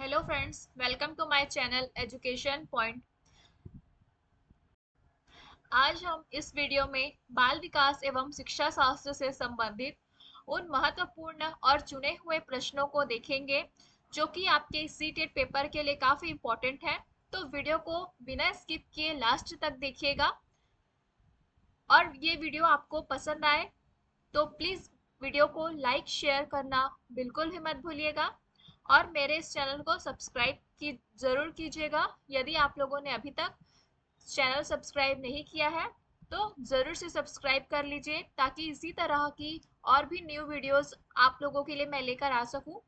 Hello friends, welcome to my channel education point. आज हम इस वीडियो में बाल विकास एवं शिक्षा शास्त्र से संबंधित उन महत्वपूर्ण और चुने हुए प्रश्नों को देखेंगे जो कि आपके सीटेट पेपर के लिए काफी इम्पोर्टेंट है। तो वीडियो को बिना स्किप किए लास्ट तक देखिएगा और ये वीडियो आपको पसंद आए तो प्लीज वीडियो को लाइक शेयर करना बिल्कुल भी मत भूलिएगा और मेरे इस चैनल को सब्सक्राइब की जरूर कीजिएगा। यदि आप लोगों ने अभी तक चैनल सब्सक्राइब नहीं किया है तो जरूर से सब्सक्राइब कर लीजिए ताकि इसी तरह की और भी न्यू वीडियोस आप लोगों के लिए मैं लेकर आ सकूं।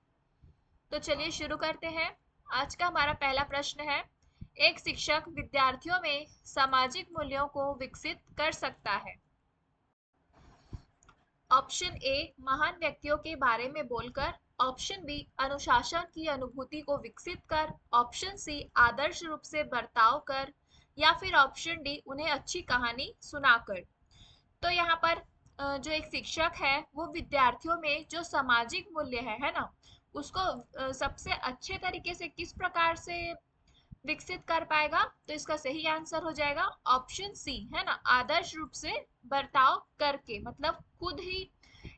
तो चलिए शुरू करते हैं। आज का हमारा पहला प्रश्न है, एक शिक्षक विद्यार्थियों में सामाजिक मूल्यों को विकसित कर सकता है। ऑप्शन ए महान व्यक्तियों के बारे में बोलकर, ऑप्शन बी अनुशासन की अनुभूति को विकसित कर, ऑप्शन सी आदर्श रूप से बर्ताव कर, या फिर ऑप्शन डी उन्हें अच्छी कहानी सुनाकर। तो यहाँ पर जो एक शिक्षक है वो विद्यार्थियों में जो सामाजिक मूल्य है ना, उसको सबसे अच्छे तरीके से किस प्रकार से विकसित कर पाएगा। तो इसका सही आंसर हो जाएगा ऑप्शन सी, है ना, आदर्श रूप से बर्ताव करके। मतलब खुद ही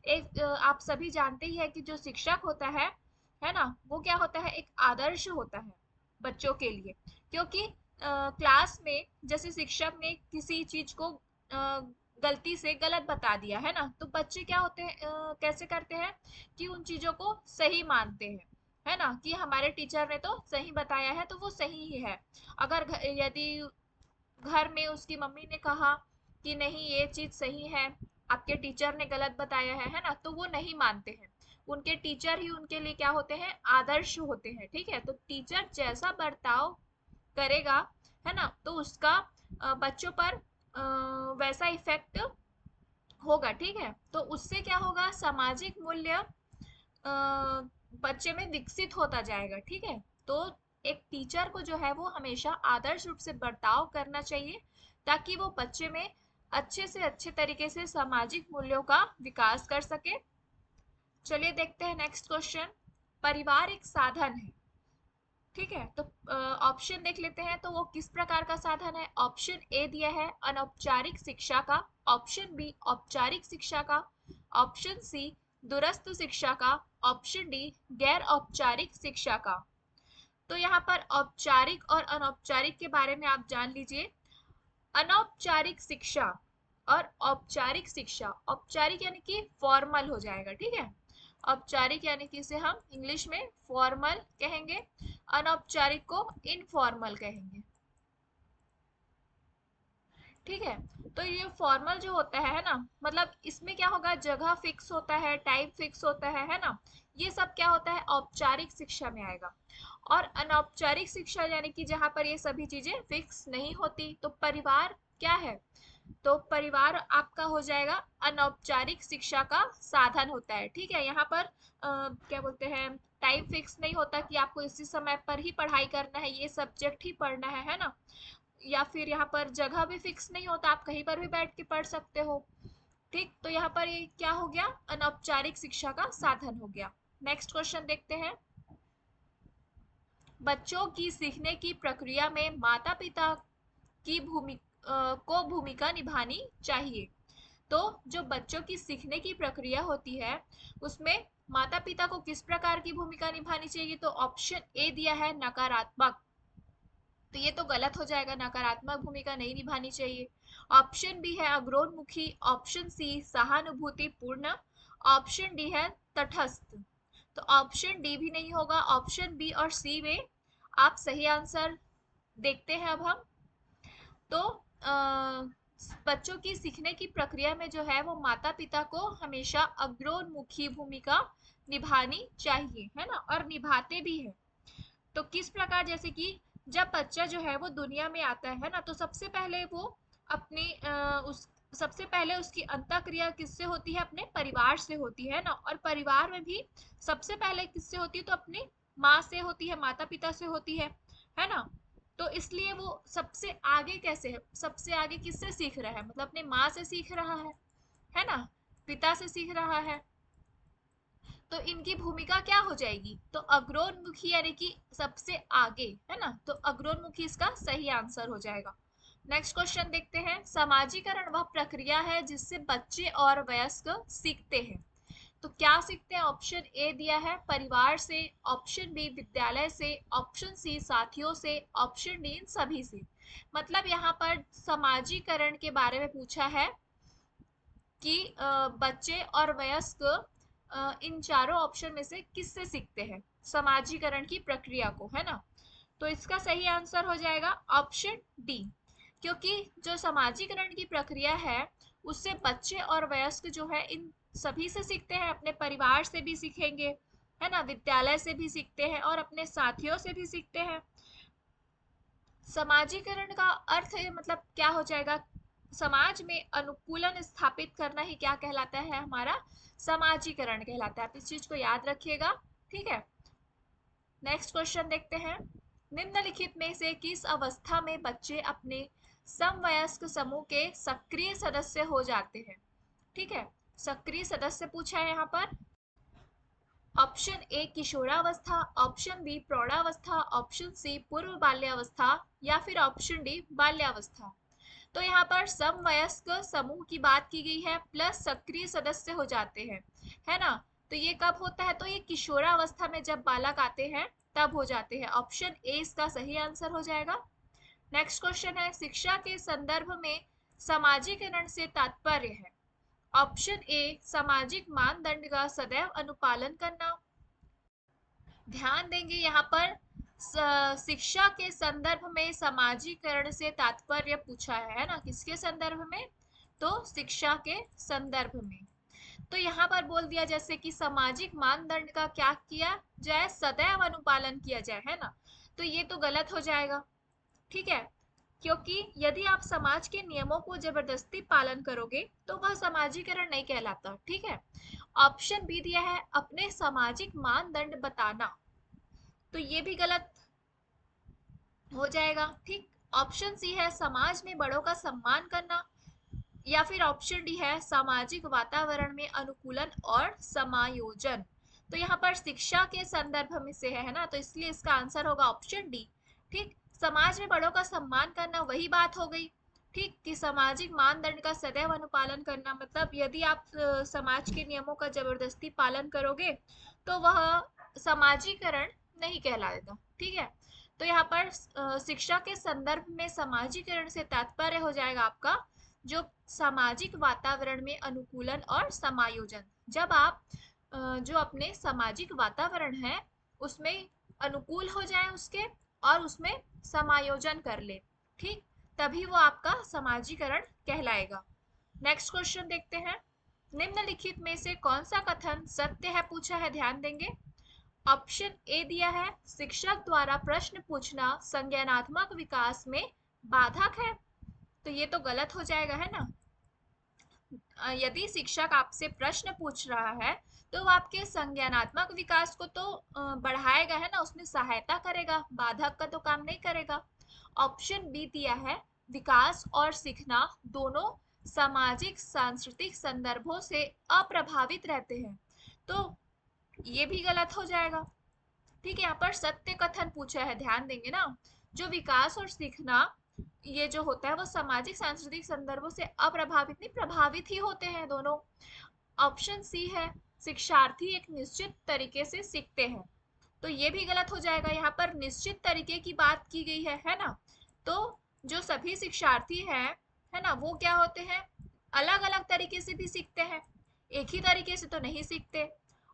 एक आप सभी जानते ही है कि जो शिक्षक होता है ना, वो क्या होता है, एक आदर्श होता है बच्चों के लिए। क्योंकि क्लास में जैसे शिक्षक ने किसी चीज को गलती से गलत बता दिया है ना, तो बच्चे क्या होते हैं, कैसे करते हैं कि उन चीजों को सही मानते हैं, है ना, कि हमारे टीचर ने तो सही बताया है तो वो सही ही है। अगर यदि घर में उसकी मम्मी ने कहा कि नहीं ये चीज सही है, आपके टीचर ने गलत बताया है ना, तो वो नहीं मानते हैं। उनके टीचर ही उनके लिए क्या होते हैं, आदर्श होते हैं। ठीक है, तो टीचर जैसा बर्ताव करेगा, है ना, तो उसका बच्चों पर वैसा इफेक्ट होगा। ठीक है, तो उससे क्या होगा, सामाजिक मूल्य बच्चे में विकसित होता जाएगा। ठीक है, तो एक टीचर को जो है वो हमेशा आदर्श रूप से बर्ताव करना चाहिए ताकि वो बच्चे में अच्छे से अच्छे तरीके से सामाजिक मूल्यों का विकास कर सके। चलिए देखते हैं नेक्स्ट क्वेश्चन। परिवार एक साधन है। ठीक है, तो ऑप्शन देख लेते हैं तो वो किस प्रकार का साधन है। ऑप्शन ए दिया है अनौपचारिक शिक्षा का, ऑप्शन बी औपचारिक शिक्षा का, ऑप्शन सी दूरस्थ शिक्षा का, ऑप्शन डी गैर औपचारिक शिक्षा का। तो यहाँ पर औपचारिक और अनौपचारिक के बारे में आप जान लीजिए। अनौपचारिक शिक्षा और औपचारिक शिक्षा, औपचारिक यानी कि फॉर्मल हो जाएगा। ठीक है, औपचारिक यानी कि इसे हम इंग्लिश में फॉर्मल कहेंगे, अनौपचारिक को इनफॉर्मल कहेंगे। ठीक है, तो ये फॉर्मल जो होता है ना, मतलब इसमें क्या होगा, जगह फिक्स होता है, टाइम फिक्स होता है ना, ये सब क्या होता है औपचारिक शिक्षा में आएगा। और अनौपचारिक शिक्षा यानी कि जहाँ पर ये सभी चीजें फिक्स नहीं होती। तो परिवार क्या है, तो परिवार आपका हो जाएगा अनौपचारिक शिक्षा का साधन होता है। ठीक है, यहाँ पर क्या बोलते हैं, टाइम फिक्स नहीं होता कि आपको इसी समय पर ही पढ़ाई करना है, ये सब्जेक्ट ही पढ़ना है ना। या फिर यहाँ पर जगह भी फिक्स नहीं होता, आप कहीं पर भी बैठ के पढ़ सकते हो। ठीक, तो यहाँ पर ये क्या हो गया, अनौपचारिक शिक्षा का साधन हो गया। नेक्स्ट क्वेश्चन देखते हैं। बच्चों की सीखने की प्रक्रिया में माता पिता की भूमिका निभानी चाहिए। तो जो बच्चों की सीखने की प्रक्रिया होती है उसमें माता पिता को किस प्रकार की भूमिका निभानी चाहिए। तो ऑप्शन ए दिया है नकारात्मक, तो ये तो गलत हो जाएगा, नकारात्मक भूमिका नहीं निभानी चाहिए। ऑप्शन बी है अग्रोन्मुखी, ऑप्शन सी सहानुभूति पूर्ण, ऑप्शन डी है तटस्थ। तो ऑप्शन डी भी नहीं होगा, ऑप्शन बी और सी में आप सही आंसर देखते हैं। अब हम तो बच्चों की सीखने की प्रक्रिया में जो है वो माता पिता को हमेशा अग्रोन्मुखी भूमिका निभानी चाहिए, है ना, और निभाते भी है। तो किस प्रकार, जैसे कि जब बच्चा जो है वो दुनिया में आता है ना, तो सबसे पहले वो अपनी उस सबसे पहले उसकी अंतःक्रिया किससे होती है, अपने परिवार से होती है ना। और परिवार में भी सबसे पहले किससे होती है, तो अपनी माँ से होती है, माता पिता से होती है ना। तो इसलिए वो सबसे आगे कैसे है, सबसे आगे किससे सीख रहा है, मतलब अपने माँ से सीख रहा है ना, पिता से सीख रहा है। तो इनकी भूमिका क्या हो जाएगी, तो अग्रोन्मुखी यानी कि सबसे आगे, है ना, तो अग्रोन्मुखी इसका सही आंसर हो जाएगा। नेक्स्ट क्वेश्चन देखते हैं, समाजीकरण वह प्रक्रिया है जिससे बच्चे और वयस्क सीखते हैं। तो क्या सीखते हैं, ऑप्शन ए दिया है परिवार से, ऑप्शन बी विद्यालय से, ऑप्शन सी साथियों से, ऑप्शन डी इन सभी से। मतलब यहाँ पर समाजीकरण के बारे में पूछा है कि बच्चे और वयस्क इन चारों ऑप्शन में से किससे सीखते हैं समाजीकरण की प्रक्रिया को, है ना। तो इसका सही आंसर हो जाएगा ऑप्शन डी, क्योंकि जो समाजीकरण की प्रक्रिया है उससे बच्चे और वयस्क जो है इन सभी से सीखते हैं, अपने परिवार से भी सीखेंगे, है ना, विद्यालय से भी सीखते हैं और अपने साथियों से भी सीखते हैं। समाजीकरण का अर्थ है मतलब क्या हो जाएगा, समाज में अनुकूलन स्थापित करना ही क्या कहलाता है, हमारा समाजीकरण कहलाता है। आप इस चीज को याद रखिएगा, ठीक है। नेक्स्ट क्वेश्चन देखते हैं, निम्नलिखित में से किस अवस्था में बच्चे अपने समवयस्क समूह के सक्रिय सदस्य हो जाते हैं। ठीक है, सक्रिय सदस्य पूछा है यहाँ पर। ऑप्शन ए किशोरावस्था, ऑप्शन बी प्रौढ़ावस्था, ऑप्शन सी पूर्व बाल्यावस्था या फिर ऑप्शन डी बाल्यावस्था। तो यहाँ पर समवयस्क समूह की बात की गई है प्लस सक्रिय सदस्य हो जाते हैं, है ना। तो ये कब होता है, तो ये किशोरावस्था में जब बालक आते हैं तब हो जाते हैं। ऑप्शन ए इसका सही आंसर हो जाएगा। नेक्स्ट क्वेश्चन है, शिक्षा के संदर्भ में समाजीकरण से तात्पर्य है। ऑप्शन ए सामाजिक मानदंड का सदैव अनुपालन करना। ध्यान देंगे यहाँ पर शिक्षा के संदर्भ में समाजीकरण से तात्पर्य पूछा है ना, किसके संदर्भ में, तो शिक्षा के संदर्भ में। तो यहाँ पर बोल दिया जैसे कि सामाजिक मानदंड का क्या किया जाए, सदैव अनुपालन किया जाए, है ना। तो ये तो गलत हो जाएगा, ठीक है, क्योंकि यदि आप समाज के नियमों को जबरदस्ती पालन करोगे तो वह समाजीकरण नहीं कहलाता, ठीक है। ऑप्शन बी दिया है अपने सामाजिक मानदंड बताना, तो ये भी गलत हो जाएगा, ठीक। ऑप्शन सी है समाज में बड़ों का सम्मान करना, या फिर ऑप्शन डी है सामाजिक वातावरण में अनुकूलन और समायोजन। तो यहाँ पर शिक्षा के संदर्भ में से है ना, तो इसलिए इसका आंसर होगा ऑप्शन डी, ठीक। समाज में बड़ों का सम्मान करना वही बात हो गई, ठीक, कि सामाजिक मानदंड का सदैव अनुपालन करना, मतलब यदि आप समाज के नियमों का जबरदस्ती पालन करोगे तो वह समाजीकरण नहीं कहलाएगा, ठीक है। तो यहाँ पर शिक्षा के संदर्भ में समाजीकरण से तात्पर्य हो जाएगा आपका जो सामाजिक वातावरण में अनुकूलन और समायोजन। जब आप जो अपने सामाजिक वातावरण है उसमें अनुकूल हो जाए उसके और उसमें समायोजन कर ले, ठीक, तभी वो आपका समाजीकरण कहलाएगा। नेक्स्ट क्वेश्चन देखते हैं, निम्नलिखित में से कौन सा कथन सत्य है पूछा है, ध्यान देंगे। ऑप्शन ए दिया है शिक्षक द्वारा प्रश्न पूछना संज्ञानात्मक विकास में बाधक है, तो ये तो गलत हो जाएगा, है ना। यदि शिक्षक आपसे प्रश्न पूछ रहा है तो वो आपके संज्ञानात्मक विकास को तो बढ़ाएगा, है ना, उसमें सहायता करेगा, बाधक का तो काम नहीं करेगा। ऑप्शन बी दिया है विकास और सीखना दोनों सामाजिक सांस्कृतिक संदर्भों से अप्रभावित रहते हैं, तो ये भी गलत हो जाएगा, ठीक है। यहाँ पर सत्य कथन पूछा है, ध्यान देंगे ना, जो विकास और सीखना ये जो होता है वो सामाजिक सांस्कृतिक संदर्भों से अप्रभावित नहीं प्रभावित ही होते हैं दोनों। ऑप्शन सी है शिक्षार्थी एक निश्चित तरीके से सीखते हैं, तो ये भी गलत हो जाएगा, यहाँ पर निश्चित तरीके की बात की गई है ना। तो जो सभी शिक्षार्थी हैं, है ना, वो क्या होते हैं, अलग अलग तरीके से भी सीखते हैं, एक ही तरीके से तो नहीं सीखते।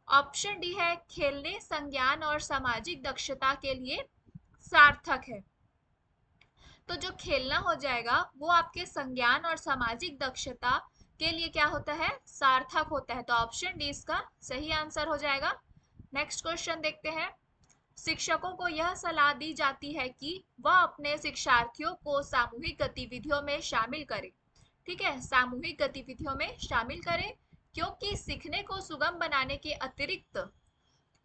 ऑप्शन डी है खेलने संज्ञान और सामाजिक दक्षता के लिए सार्थक है, तो जो खेलना हो जाएगा वो आपके संज्ञान और सामाजिक दक्षता के लिए क्या होता है, सार्थक होता है, तो ऑप्शन डी इसका सही आंसर हो जाएगा। नेक्स्ट क्वेश्चन देखते हैं, शिक्षकों को यह सलाह दी जाती है कि वह अपने शिक्षार्थियों को सामूहिक गतिविधियों में शामिल करें, ठीक है, सामूहिक गतिविधियों में शामिल करें क्योंकि सीखने को सुगम बनाने के अतिरिक्त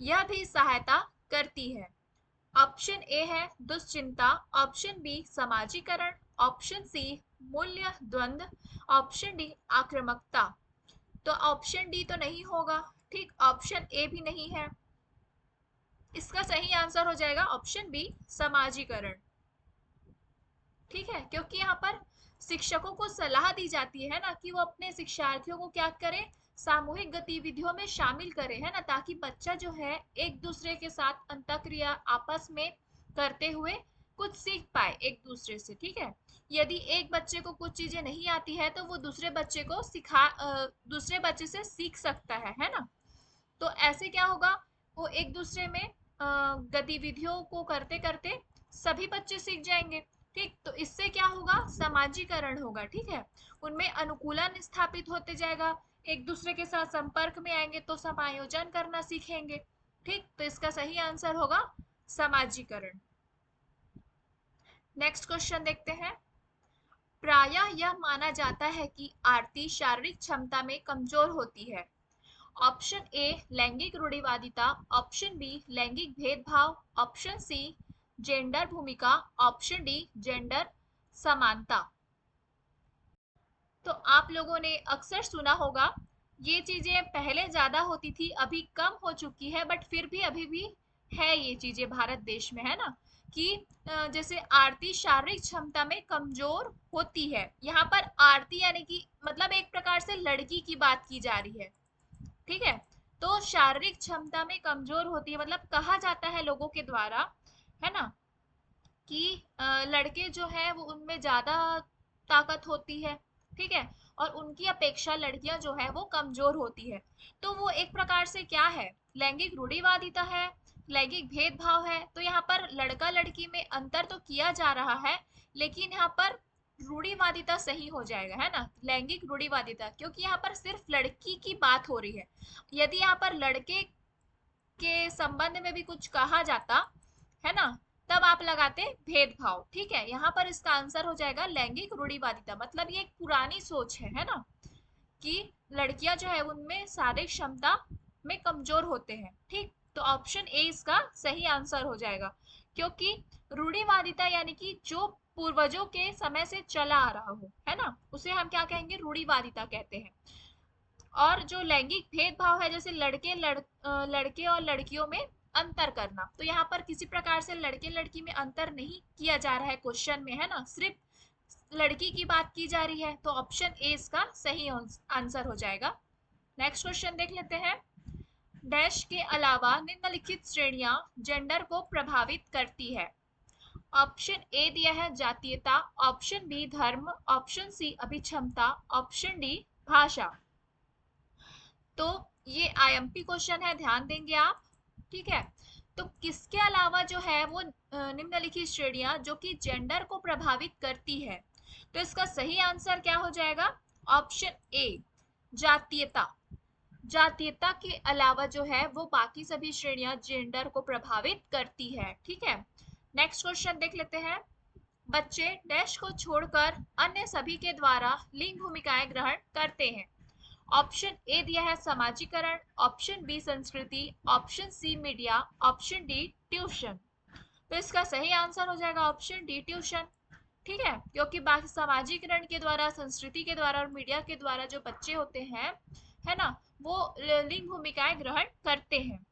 यह भी सहायता करती है। ऑप्शन ए है दुश्चिंता, ऑप्शन बी समाजीकरण, ऑप्शन सी मूल्य द्वंद्व, ऑप्शन डी आक्रामकता। तो ऑप्शन डी तो नहीं होगा, ठीक, ऑप्शन ए भी नहीं है। इसका सही आंसर हो जाएगा ऑप्शन बी, समाजीकरण। ठीक है, क्योंकि यहाँ पर शिक्षकों को सलाह दी जाती है ना कि वो अपने शिक्षार्थियों को क्या करें, सामूहिक गतिविधियों में शामिल करें, है ना, ताकि बच्चा जो है एक दूसरे के साथ अंतःक्रिया आपस में करते हुए कुछ सीख पाए एक दूसरे से। ठीक है, यदि एक बच्चे को कुछ चीजें नहीं आती है तो वो दूसरे बच्चे को दूसरे बच्चे से सीख सकता है ना। तो ऐसे क्या होगा, वो एक दूसरे में गतिविधियों को करते करते सभी बच्चे सीख जाएंगे। ठीक, तो इससे क्या होगा, समाजीकरण होगा। ठीक है, उनमें अनुकूलन स्थापित होते जाएगा, एक दूसरे के साथ संपर्क में आएंगे तो समायोजन करना सीखेंगे। ठीक, तो इसका सही आंसर होगा समाजीकरण। नेक्स्ट क्वेश्चन देखते हैं। प्रायः यह माना जाता है कि आरती शारीरिक क्षमता में कमजोर होती है। ऑप्शन ए लैंगिक रूढ़िवादिता, ऑप्शन बी लैंगिक भेदभाव, ऑप्शन सी जेंडर भूमिका, ऑप्शन डी जेंडर समानता। तो आप लोगों ने अक्सर सुना होगा, ये चीजें पहले ज्यादा होती थी, अभी कम हो चुकी है, बट फिर भी अभी भी है ये चीजें भारत देश में, है ना, कि जैसे आरती शारीरिक क्षमता में कमजोर होती है। यहाँ पर आरती यानी कि मतलब एक प्रकार से लड़की की बात की जा रही है। ठीक है, तो शारीरिक क्षमता में कमजोर होती है, मतलब कहा जाता है लोगों के द्वारा, है ना, कि लड़के जो है वो उनमें ज्यादा ताकत होती है। ठीक है, और उनकी अपेक्षा लड़कियां जो है वो कमजोर होती है। तो वो एक प्रकार से क्या है, लैंगिक रूढ़िवादिता है, लैंगिक भेदभाव है। तो यहाँ पर लड़का लड़की में अंतर तो किया जा रहा है, लेकिन यहाँ पर रूढ़िवादिता सही हो जाएगा, है ना, लैंगिक रूढ़िवादिता, क्योंकि यहाँ पर सिर्फ लड़की की बात हो रही है। यदि यहाँ पर लड़के के संबंध में भी कुछ कहा जाता, है ना, तब आप लगाते भेदभाव। ठीक है, यहाँ पर इसका आंसर हो जाएगा लैंगिक रूढ़िवादिता, मतलब ये एक पुरानी सोच है ना, कि लड़कियां जो है उनमें शारीरिक क्षमता में कमजोर होते हैं। ठीक, तो ऑप्शन ए इसका सही आंसर हो जाएगा, क्योंकि रूढ़िवादिता यानी कि जो पूर्वजों के समय से चला आ रहा हो, है ना, उसे हम क्या कहेंगे, रूढ़िवादिता कहते हैं। और जो लैंगिक भेदभाव है, जैसे लड़के और लड़कियों में अंतर करना, तो यहाँ पर किसी प्रकार से लड़के लड़की में अंतर नहीं किया जा रहा है क्वेश्चन में, है ना, सिर्फ लड़की की बात की जा रही है। तो ऑप्शन ए इसका सही आंसर हो जाएगा। नेक्स्ट क्वेश्चन देख लेते हैं। डैश के अलावा निम्नलिखित श्रेणियां जेंडर को प्रभावित करती है। ऑप्शन ए दिया है जातीयता, ऑप्शन बी धर्म, ऑप्शन सी अभिक्षमता, ऑप्शन डी भाषा। तो ये आईएमपी क्वेश्चन है, ध्यान देंगे आप। ठीक है, तो किसके अलावा जो है वो निम्नलिखित श्रेणियां जो कि जेंडर को प्रभावित करती है। तो इसका सही आंसर क्या हो जाएगा, ऑप्शन ए जातीयता। जातीयता के अलावा जो है वो बाकी सभी श्रेणियां जेंडर को प्रभावित करती है। ठीक है, नेक्स्ट क्वेश्चन देख लेते हैं। बच्चे डैश को छोड़कर अन्य सभी के द्वारा लिंग भूमिकाएं ग्रहण करते हैं। ऑप्शन ए दिया है समाजीकरण, ऑप्शन बी संस्कृति, option C media, option D tuition. तो इसका सही आंसर हो जाएगा ऑप्शन डी ट्यूशन। ठीक है, क्योंकि बाकी सामाजिकरण के द्वारा, संस्कृति के द्वारा और मीडिया के द्वारा जो बच्चे होते हैं, है ना, वो लिंग भूमिकाएं ग्रहण करते हैं।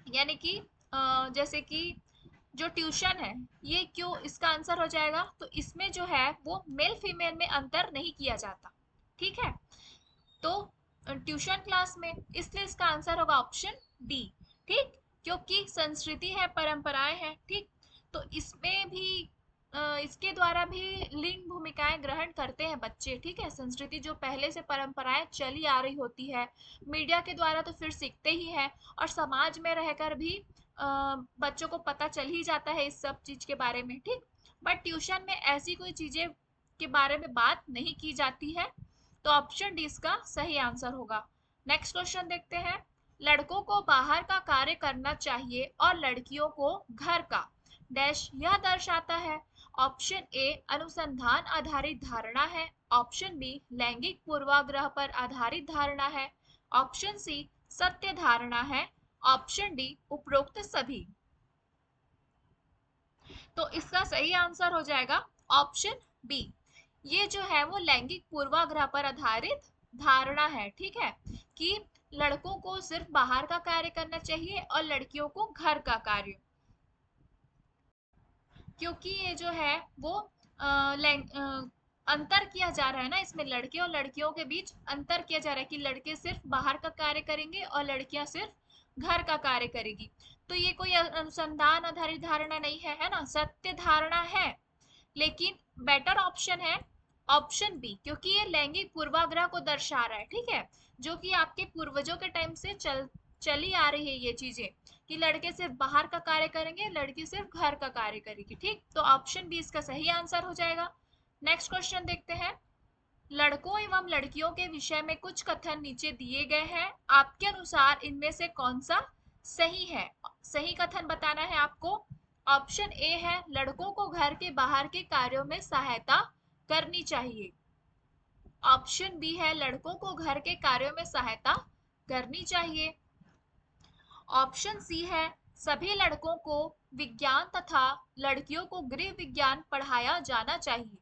यानी कि जैसे कि जो ट्यूशन है, ये क्यों इसका आंसर हो जाएगा, तो इसमें जो है वो मेल फीमेल में अंतर नहीं किया जाता। ठीक है, तो ट्यूशन क्लास में, इसलिए इसका आंसर होगा ऑप्शन डी। ठीक, क्योंकि संस्कृति है, परंपराएं हैं। ठीक, तो इसमें भी इसके द्वारा भी लिंग भूमिकाएं ग्रहण करते हैं बच्चे। ठीक है, संस्कृति जो पहले से परंपराएं चली आ रही होती है, मीडिया के द्वारा तो फिर सीखते ही है, और समाज में रहकर भी बच्चों को पता चल ही जाता है इस सब चीज के बारे में। ठीक, बट ट्यूशन में ऐसी कोई चीजें के बारे में बात नहीं की जाती है। तो ऑप्शन डी इसका सही आंसर होगा। नेक्स्ट क्वेश्चन देखते हैं। लड़कों को बाहर का कार्य करना चाहिए और लड़कियों को घर का डैश यह दर्शाता है। ऑप्शन ए अनुसंधान आधारित धारणा है, ऑप्शन बी लैंगिक पूर्वाग्रह पर आधारित धारणा है, ऑप्शन सी सत्य धारणा है, ऑप्शन डी उपरोक्त सभी। तो इसका सही आंसर हो जाएगा ऑप्शन बी। ये जो है वो लैंगिक पूर्वाग्रह पर आधारित धारणा है। ठीक है, कि लड़कों को सिर्फ बाहर का कार्य करना चाहिए और लड़कियों को घर का कार्य, क्योंकि ये जो है वो अंतर किया जा रहा है ना, इसमें लड़के और लड़कियों के बीच अंतर किया जा रहा है कि लड़के सिर्फ बाहर का कार्य करेंगे और लड़कियां सिर्फ घर का कार्य करेगी। तो ये कोई अनुसंधान आधारित धारणा नहीं है, है ना, सत्य धारणा है। लेकिन बेटर ऑप्शन है ऑप्शन बी, क्योंकि ये लैंगिक पूर्वाग्रह को दर्शा रहा है, ठीक है, जो कि आपके पूर्वजों के टाइम से चली आ रही है ये चीजें, कि लड़के सिर्फ बाहर का कार्य करेंगे, लड़की सिर्फ घर का कार्य करेगी। ठीक, तो ऑप्शन बी इसका सही आंसर हो जाएगा। नेक्स्ट क्वेश्चन देखते हैं। लड़कों एवं लड़कियों के विषय में कुछ कथन नीचे दिए गए हैं, आपके अनुसार इनमें से कौन सा सही है? सही कथन बताना है आपको। ऑप्शन ए है लड़कों को घर के बाहर के कार्यों में सहायता करनी चाहिए। ऑप्शन बी है लड़कों को घर के कार्यों में सहायता करनी चाहिए। ऑप्शन सी है सभी लड़कों को विज्ञान तथा लड़कियों को गृह विज्ञान पढ़ाया जाना चाहिए।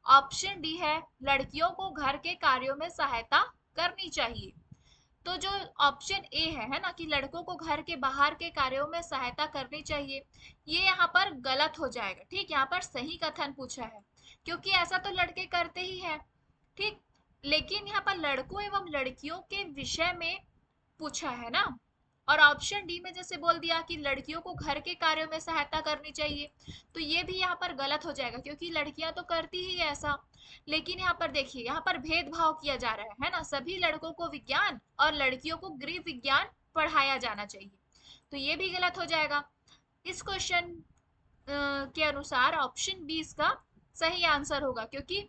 ऑप्शन डी है लड़कियों को घर के कार्यों में सहायता करनी चाहिए। तो जो ऑप्शन ए है ना, कि लड़कों को घर के बाहर के कार्यों में सहायता करनी चाहिए, ये यहाँ पर गलत हो जाएगा। ठीक, यहाँ पर सही कथन पूछा है, क्योंकि ऐसा तो लड़के करते ही हैं। ठीक, लेकिन यहाँ पर लड़कों एवं लड़कियों के विषय में पूछा है ना, और ऑप्शन डी में जैसे बोल दिया कि लड़कियों को घर के कार्यों में सहायता करनी चाहिए, तो ये भी यहाँ पर गलत हो जाएगा, क्योंकि लड़कियां तो करती ही है ऐसा। लेकिन यहाँ पर देखिए, यहाँ पर भेदभाव किया जा रहा है ना, सभी लड़कों को विज्ञान और लड़कियों को गृह विज्ञान पढ़ाया जाना चाहिए, तो ये भी गलत हो जाएगा। इस क्वेश्चन के अनुसार ऑप्शन बी इसका सही आंसर होगा, क्योंकि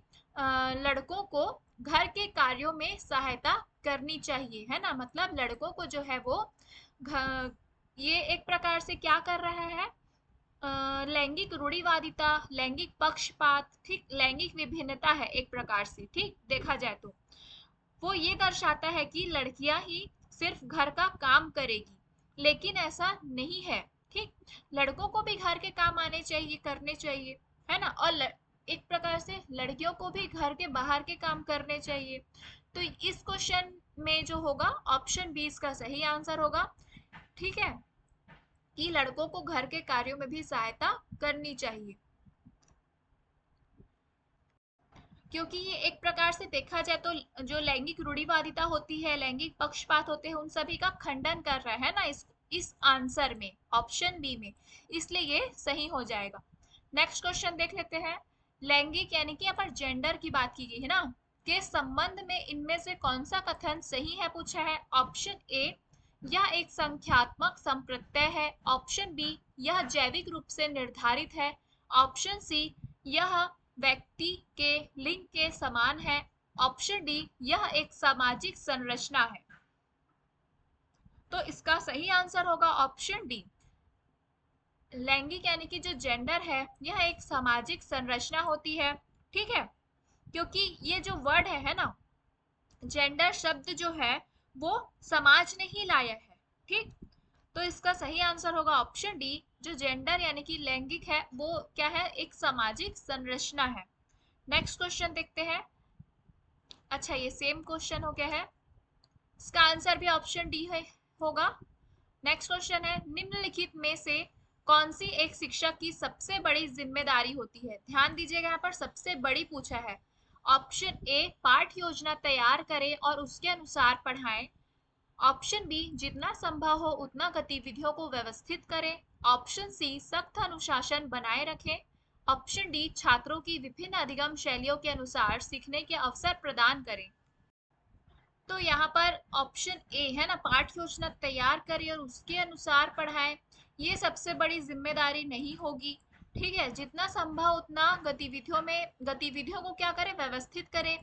लड़कों को घर के कार्यों में सहायता करनी चाहिए, है ना, मतलब लड़कों को जो है वो ये एक प्रकार से क्या कर रहा है, लैंगिक रूढ़िवादिता, लैंगिक पक्षपात, ठीक, लैंगिक विभिन्नता है एक प्रकार से। ठीक, देखा जाए तो वो ये दर्शाता है कि लड़कियां ही सिर्फ घर का काम करेगी, लेकिन ऐसा नहीं है। ठीक, लड़कों को भी घर के काम आने चाहिए, करने चाहिए, है ना, और एक प्रकार से लड़कियों को भी घर के बाहर के काम करने चाहिए। तो इस क्वेश्चन में जो होगा ऑप्शन बी इसका सही आंसर होगा। ठीक है, कि लड़कों को घर के कार्यों में भी सहायता करनी चाहिए, क्योंकि ये एक प्रकार से देखा जाए तो जो लैंगिक रूढ़िवादिता होती है, लैंगिक पक्षपात होते हैं, उन सभी का खंडन कर रहा है ना इस आंसर में, ऑप्शन बी में, इसलिए ये सही हो जाएगा। नेक्स्ट क्वेश्चन देख लेते हैं। लैंगिक यानी कि यहाँ पर जेंडर की बात की गई है ना, के संबंध में इनमें से कौन सा कथन सही है पूछा है। ऑप्शन ए यह एक संख्यात्मक संप्रत्यय है। ऑप्शन बी यह जैविक रूप से निर्धारित है। ऑप्शन सी यह व्यक्ति के लिंग के समान है। ऑप्शन डी यह एक सामाजिक संरचना है। तो इसका सही आंसर होगा ऑप्शन डी। लैंगिक यानी कि जो जेंडर है यह एक सामाजिक संरचना होती है। ठीक है, क्योंकि ये जो वर्ड है ना, जेंडर शब्द जो है वो समाज ने ही लाया है। ठीक, तो इसका सही आंसर होगा ऑप्शन डी, जो जेंडर यानी कि लैंगिक है वो क्या है, एक सामाजिक संरचना है। नेक्स्ट क्वेश्चन देखते हैं। अच्छा, ये सेम क्वेश्चन हो गया है, इसका आंसर भी ऑप्शन डी है होगा। नेक्स्ट क्वेश्चन है, निम्नलिखित में से कौन सी एक शिक्षक की सबसे बड़ी जिम्मेदारी होती है। ध्यान दीजिएगा, यहाँ पर सबसे बड़ी पूछा है। ऑप्शन ए पाठ योजना तैयार करें और उसके अनुसार पढ़ाएं। ऑप्शन बी जितना संभव हो उतना गतिविधियों को व्यवस्थित करें। ऑप्शन सी सख्त अनुशासन बनाए रखें। ऑप्शन डी छात्रों की विभिन्न अधिगम शैलियों के अनुसार सीखने के अवसर प्रदान करें। तो यहाँ पर ऑप्शन ए है ना, पाठ योजना तैयार करें और उसके अनुसार पढ़ाएं, ये सबसे बड़ी जिम्मेदारी नहीं होगी। ठीक है, जितना संभव उतना गतिविधियों को क्या करें, व्यवस्थित करें,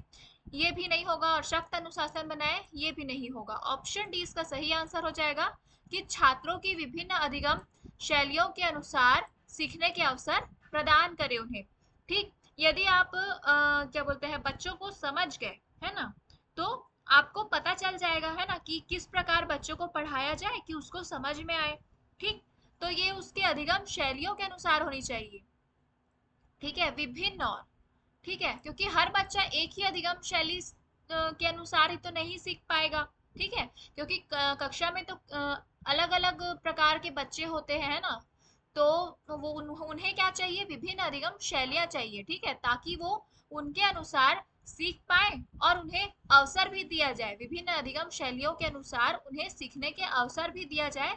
ये भी नहीं होगा, और सख्त अनुशासन बनाए, ये भी नहीं होगा। ऑप्शन डी इसका सही आंसर हो जाएगा, कि छात्रों की विभिन्न अधिगम शैलियों के अनुसार सीखने के अवसर प्रदान करें उन्हें। ठीक, यदि आप क्या बोलते हैं, बच्चों को समझ गए, है ना, तो आपको पता चल जाएगा, है ना, कि किस प्रकार बच्चों को पढ़ाया जाए कि उसको समझ में आए। ठीक, तो ये उसके अधिगम शैलियों के अनुसार होनी चाहिए। ठीक है, विभिन्न और, ठीक है, क्योंकि हर बच्चा एक ही अधिगम शैली के अनुसार ही तो नहीं सीख पाएगा। ठीक है, क्योंकि कक्षा में तो अलग अलग प्रकार के बच्चे होते हैं, है ना। तो वो उन्हें क्या चाहिए, विभिन्न अधिगम शैलियां चाहिए, ठीक है, ताकि वो उनके अनुसार सीख पाए और उन्हें अवसर भी दिया जाए, विभिन्न अधिगम शैलियों के अनुसार उन्हें सीखने के अवसर भी दिया जाए,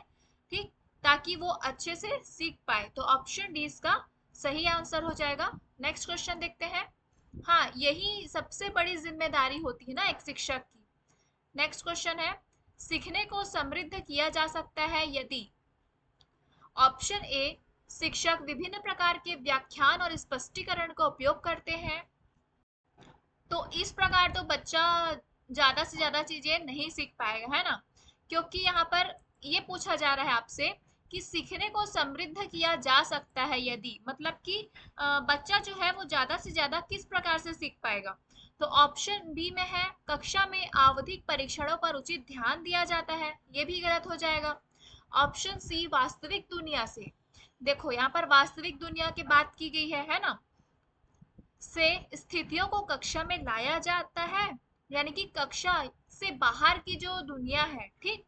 ठीक, ताकि वो अच्छे से सीख पाए। तो ऑप्शन डी इसका सही आंसर हो जाएगा। नेक्स्ट क्वेश्चन देखते हैं। हाँ, यही सबसे बड़ी जिम्मेदारी होती है ना एक शिक्षक की। नेक्स्ट क्वेश्चन है, सीखने को समृद्ध किया जा सकता है यदि ऑप्शन ए, शिक्षक विभिन्न प्रकार के व्याख्यान और स्पष्टीकरण का उपयोग करते हैं। तो इस प्रकार तो बच्चा ज्यादा से ज्यादा चीजें नहीं सीख पाएगा, है ना, क्योंकि यहाँ पर ये पूछा जा रहा है आपसे कि सीखने को समृद्ध किया जा सकता है यदि, मतलब कि बच्चा जो है वो ज्यादा से ज्यादा किस प्रकार से सीख पाएगा। तो ऑप्शन बी में है, कक्षा में आवधिक परीक्षणों पर उचित ध्यान दिया जाता है, ये भी गलत हो जाएगा। ऑप्शन सी, वास्तविक दुनिया से, देखो यहाँ पर वास्तविक दुनिया की बात की गई है ना, से स्थितियों को कक्षा में लाया जाता है, यानी कि कक्षा से बाहर की जो दुनिया है, ठीक,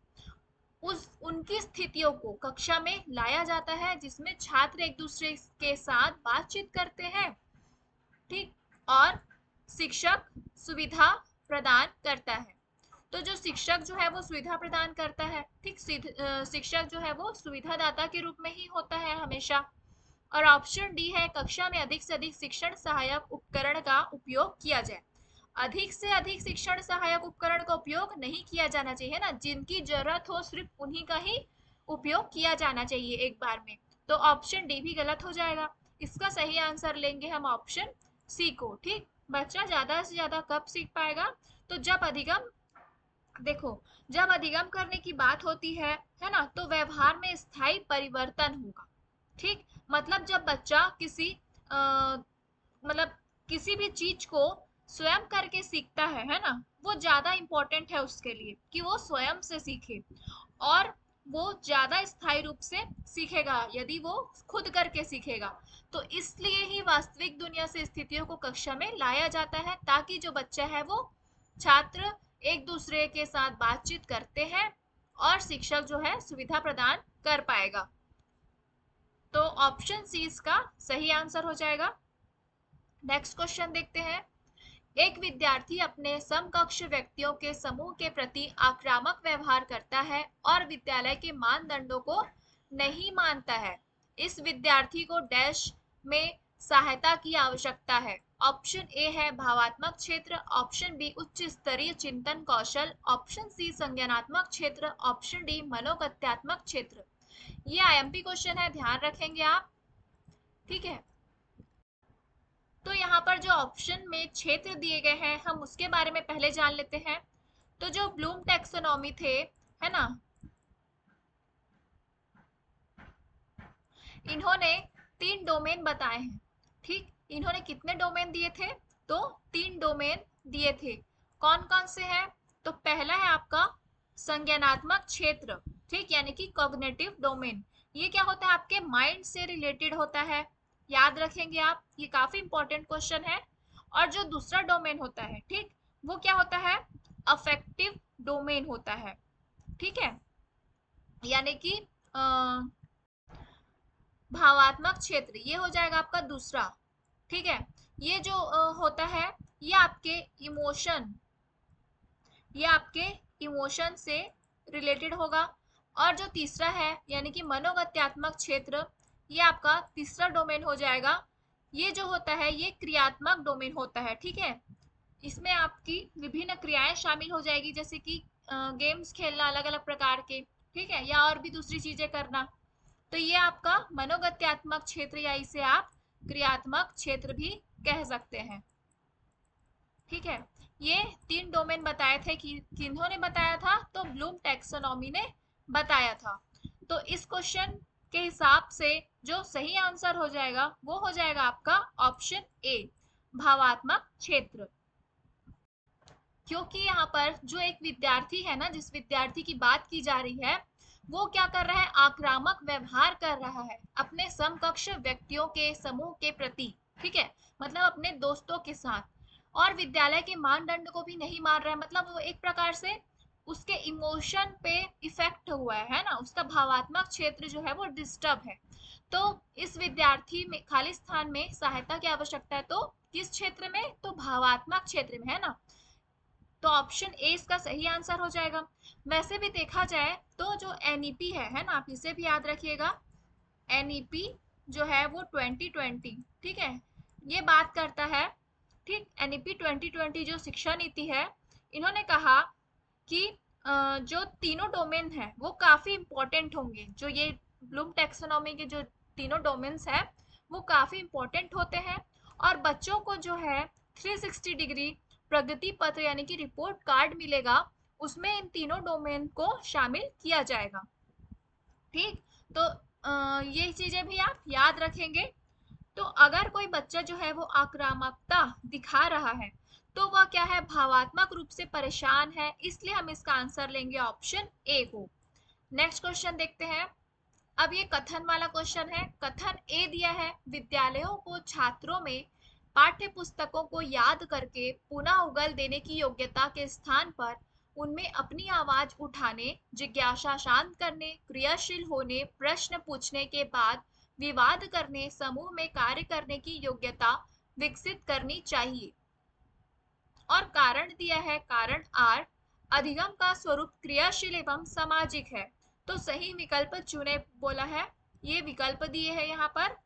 उस उनकी स्थितियों को कक्षा में लाया जाता है, जिसमें छात्र एक दूसरे के साथ बातचीत करते हैं, ठीक, और शिक्षक सुविधा प्रदान करता है। तो जो शिक्षक जो है वो सुविधा प्रदान करता है, ठीक, शिक्षक जो है वो सुविधादाता के रूप में ही होता है हमेशा। और ऑप्शन डी है, कक्षा में अधिक से अधिक शिक्षण सहायक उपकरण का उपयोग किया जाए। अधिक से अधिक शिक्षण सहायक उपकरण का उपयोग नहीं किया जाना चाहिए ना, जिनकी जरूरत हो सिर्फ उन्हीं का ही उपयोग किया जाना चाहिए एक बार में। तो ऑप्शन डी भी गलत हो जाएगा। इसका सही आंसर लेंगे हम ऑप्शन सी को, ठीक। बच्चा ज्यादा से ज्यादा कब सीख पाएगा, तो जब अधिगम, देखो, जब अधिगम करने की बात होती है ना, तो व्यवहार में स्थायी परिवर्तन होगा, ठीक। मतलब जब बच्चा मतलब किसी भी चीज को स्वयं करके सीखता है ना, वो ज्यादा इंपॉर्टेंट है उसके लिए कि वो स्वयं से सीखे, और वो ज्यादा स्थायी रूप से सीखेगा यदि वो खुद करके सीखेगा। तो इसलिए ही वास्तविक दुनिया से स्थितियों को कक्षा में लाया जाता है, ताकि जो बच्चा है वो छात्र एक दूसरे के साथ बातचीत करते हैं और शिक्षक जो है सुविधा प्रदान कर पाएगा। तो ऑप्शन सी इसका सही आंसर हो जाएगा। नेक्स्ट क्वेश्चन देखते हैं। एक विद्यार्थी अपने समकक्ष व्यक्तियों के समूह के प्रति आक्रामक व्यवहार करता है और विद्यालय के मानदंडों को नहीं मानता है। इस विद्यार्थी को डैश में सहायता की आवश्यकता है। ऑप्शन ए है भावात्मक क्षेत्र, ऑप्शन बी उच्च स्तरीय चिंतन कौशल, ऑप्शन सी संज्ञानात्मक क्षेत्र, ऑप्शन डी मनोगत्यात्मक क्षेत्र। ये आईएमपी क्वेश्चन है, ध्यान रखेंगे आप, ठीक है। तो यहाँ पर जो ऑप्शन में क्षेत्र दिए गए हैं हम उसके बारे में पहले जान लेते हैं। तो जो ब्लूम टैक्सोनॉमी थे, है ना, इन्होंने 3 डोमेन बताए हैं, ठीक। इन्होंने कितने डोमेन दिए थे, तो 3 डोमेन दिए थे। कौन कौन से हैं, तो पहला है आपका संज्ञानात्मक क्षेत्र, ठीक, यानी कि कॉग्निटिव डोमेन। ये क्या होता है, आपके माइंड से रिलेटेड होता है, याद रखेंगे आप, ये काफी इंपॉर्टेंट क्वेश्चन है। और जो दूसरा डोमेन होता है, ठीक, वो क्या होता है, अफेक्टिव डोमेन होता है, ठीक है, यानी कि भावात्मक क्षेत्र, ये हो जाएगा आपका दूसरा, ठीक है। ये जो होता है, ये आपके इमोशन, ये आपके इमोशन से रिलेटेड होगा। और जो तीसरा है यानी कि मनोगत्यात्मक क्षेत्र, ये आपका तीसरा डोमेन हो जाएगा। ये जो होता है ये क्रियात्मक डोमेन होता है, ठीक है। इसमें आपकी विभिन्न क्रियाएं शामिल हो जाएगी, जैसे कि गेम्स खेलना अलग अलग प्रकार के, ठीक है, या और भी दूसरी चीजें करना। तो ये आपका मनोगत्यात्मक क्षेत्र, या इसे आप क्रियात्मक क्षेत्र भी कह सकते हैं, ठीक है। ये 3 डोमेन बताए थे कि किन्होंने बताया था, तो ब्लूम टैक्सोनॉमी ने बताया था। तो इस क्वेश्चन के हिसाब से जो सही आंसर हो जाएगा वो हो जाएगा आपका ऑप्शन ए, भावात्मक क्षेत्र। क्योंकि यहाँ पर जो एक विद्यार्थी है ना, जिस विद्यार्थी की बात की जा रही है, वो क्या कर रहा है, आक्रामक व्यवहार कर रहा है अपने समकक्ष व्यक्तियों के समूह के प्रति, ठीक है, मतलब अपने दोस्तों के साथ, और विद्यालय के मानदंड को भी नहीं मान रहा है, मतलब वो एक प्रकार से उसके इमोशन पे इफेक्ट हुआ है ना, उसका भावात्मक क्षेत्र जो है वो डिस्टर्ब है। तो इस विद्यार्थी में खाली स्थान में सहायता की आवश्यकता है, तो किस क्षेत्र में, तो भावात्मक क्षेत्र में, है ना। तो ऑप्शन ए इसका सही आंसर हो जाएगा। वैसे भी देखा जाए तो जो एनईपी है ना, आप इसे भी याद रखिएगा। एनईपी जो है वो 2020, ठीक है, ये बात करता है। ठीक, एनईपी 2020 जो शिक्षा नीति है, इन्होंने कहा कि जो तीनों डोमेन है वो काफी इंपॉर्टेंट होंगे। जो ये ब्लूम टैक्सोनॉमी के जो तीनों डोमेन्स है वो काफी इंपॉर्टेंट होते हैं, और बच्चों को जो है 360 डिग्री प्रगति पत्र यानी कि रिपोर्ट कार्ड मिलेगा, उसमें इन तीनों डोमेन को शामिल किया जाएगा। ठीक, तो ये चीजें भी आप याद रखेंगे। तो अगर कोई बच्चा जो है वो आक्रामकता दिखा रहा है, तो वह क्या है, भावात्मक रूप से परेशान है, इसलिए हम इसका आंसर लेंगे ऑप्शन ए को। नेक्स्ट क्वेश्चन देखते हैं। अब ये कथन वाला क्वेश्चन है। कथन ए दिया है, विद्यालयों को छात्रों में पाठ्य पुस्तकों को याद करके पुनः उगल देने की योग्यता के स्थान पर उनमें अपनी आवाज उठाने, जिज्ञासा शांत करने, क्रियाशील होने, प्रश्न पूछने के बाद विवाद करने, समूह में कार्य करने की योग्यता विकसित करनी चाहिए। और कारण दिया है, कारण आर, अधिगम का स्वरूप क्रियाशील एवं सामाजिक है। तो सही विकल्प चुने बोला है, ये विकल्प दिए हैं यहाँ पर,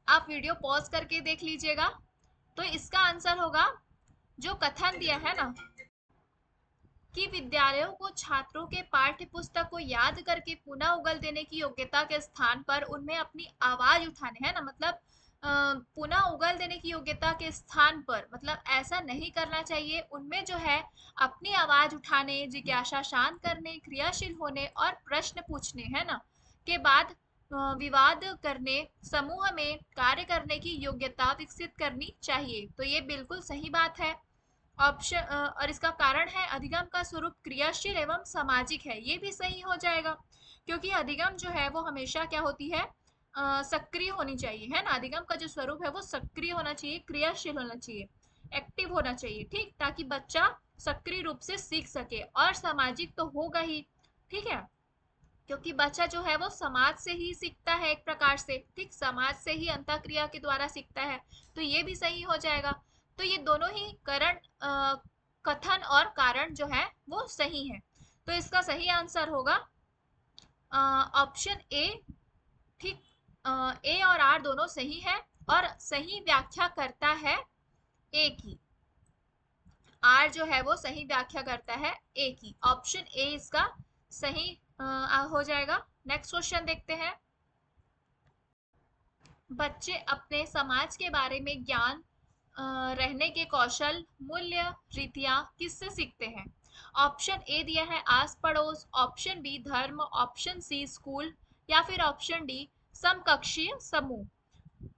आप वीडियो पॉज करके देख लीजिएगा। तो इसका आंसर होगा, जो कथन दिया है ना कि विद्यालयों को छात्रों के पाठ्य पुस्तक को याद करके पुनः उगल देने की योग्यता के स्थान पर उनमें अपनी आवाज उठाने, है ना, मतलब पुनः उगल देने की योग्यता के स्थान पर, मतलब ऐसा नहीं करना चाहिए। उनमें जो है अपनी आवाज उठाने, जिज्ञासा शांत करने, क्रियाशील होने और प्रश्न पूछने, है ना, के बाद विवाद करने, समूह में कार्य करने की योग्यता विकसित करनी चाहिए। तो ये बिल्कुल सही बात है ऑप्शन। और इसका कारण है, अधिगम का स्वरूप क्रियाशील एवं सामाजिक है, ये भी सही हो जाएगा, क्योंकि अधिगम जो है वो हमेशा क्या होती है, सक्रिय होनी चाहिए, है ना। अधिगम का जो स्वरूप है वो सक्रिय होना चाहिए, क्रियाशील होना चाहिए, एक्टिव होना चाहिए, ठीक, ताकि बच्चा सक्रिय रूप से सीख सके। और सामाजिक तो होगा ही, ठीक है, क्योंकि बच्चा जो है वो समाज से ही सीखता है एक प्रकार से, ठीक, समाज से ही अंतःक्रिया के द्वारा सीखता है। तो ये भी सही हो जाएगा। तो ये दोनों ही कथन और कारण जो है वो सही है। तो इसका सही आंसर होगा ऑप्शन ए। ठीक, ए और आर दोनों सही है, और सही व्याख्या करता है ए की। आर जो है वो सही व्याख्या करता है ए की। ऑप्शन ए इसका सही हो जाएगा। नेक्स्ट क्वेश्चन देखते हैं। बच्चे अपने समाज के बारे में ज्ञान रहने के कौशल, मूल्य, रीतियां किससे सीखते हैं? ऑप्शन ए दिया है आस पड़ोस, ऑप्शन बी धर्म, ऑप्शन सी स्कूल, या फिर ऑप्शन डी समकक्षीय समूह।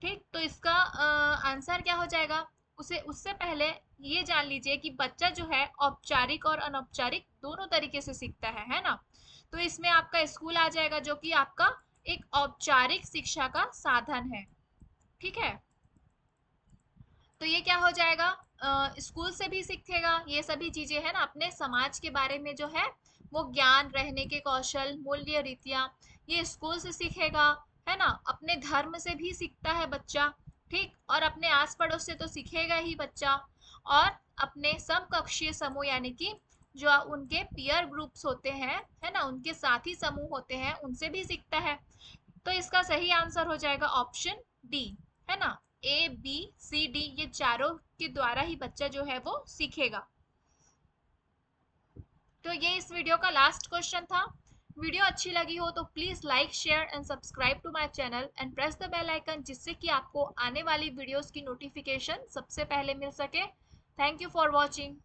ठीक, तो इसका आंसर क्या हो जाएगा, उसे उससे पहले ये जान लीजिए कि बच्चा जो है औपचारिक और अनौपचारिक दोनों तरीके से सीखता है ना। तो इसमें आपका स्कूल आ जाएगा, जो कि आपका एक औपचारिक शिक्षा का साधन है, ठीक है। तो ये क्या हो जाएगा, स्कूल से भी सीखेगा, ये सभी चीजें है ना, अपने समाज के बारे में जो है वो ज्ञान, रहने के कौशल, मूल्य, रीतियां, ये स्कूल से सीखेगा, है ना। अपने धर्म से भी सीखता है बच्चा, ठीक, और अपने आस पड़ोस से तो सीखेगा ही बच्चा, और अपने समकक्षीय समूह यानी कि जो उनके पीयर ग्रुप्स होते हैं, है ना, उनके साथी समूह होते हैं, उनसे भी सीखता है। तो इसका सही आंसर हो जाएगा ऑप्शन डी, है ना। ए बी सी डी ये चारों के द्वारा ही बच्चा जो है वो सीखेगा। तो ये इस वीडियो का लास्ट क्वेश्चन था। वीडियो अच्छी लगी हो तो please like, share and subscribe to my channel and press the bell icon, जिससे कि आपको आने वाली वीडियोस की नोटिफिकेशन सबसे पहले मिल सके। Thank you for watching.